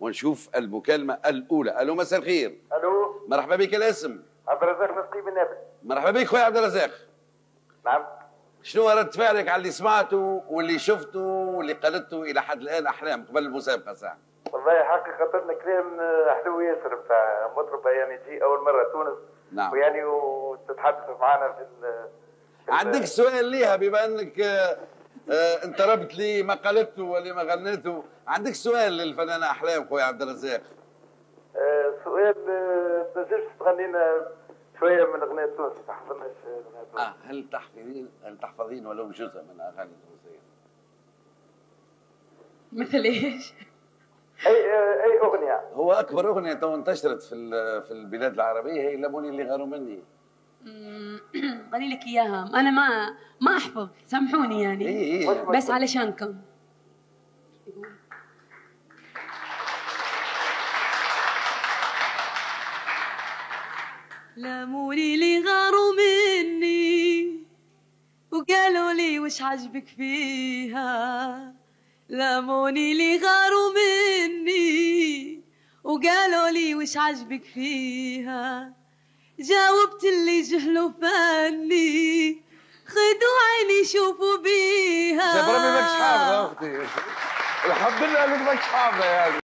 ونشوف المكالمة الأولى. ألو مساء الخير. الو مرحبا بك. الاسم؟ عبد الرزاق نسقي بن نابل. مرحبا بك خويا عبد الرزاق. نعم. شنو رد فعلك على اللي سمعته واللي شفته واللي قالته إلى حد الآن أحلام قبل المسابقة ساعة؟ والله حقيقة كلام حلو ياسر بتاع مطربة يعني تجي أول مرة تونس. نعم. ويعني وتتحدث معنا في عندك سؤال ليها بما أنك انطربت لي ما قالته واللي ما غنيته، عندك سؤال للفنانة أحلام خويا عبد الرزاق؟ سؤال تنجمش تغنينا شوية من أغنية تونس ما حفظناش أغنية تونس. هل تحفظين ولو جزء من أغاني تونسية؟ مثل ايش؟ أي أغنية؟ هو أكبر أغنية تو انتشرت في البلاد العربية هي لموني اللي غاروا مني. غني لك اياها، انا ما احفظ، سامحوني يعني. إيه. بس علشانكم. لاموني اللي غاروا مني وقالوا لي وش عجبك فيها، لاموني اللي غاروا مني وقالوا لي وش عجبك فيها، جاوبت اللي جهلوا فاني خدوا عيني شوفوا بيها. بربي ماكش حافظة أختي، الحمد لله إنك ماكش حافظة يعني.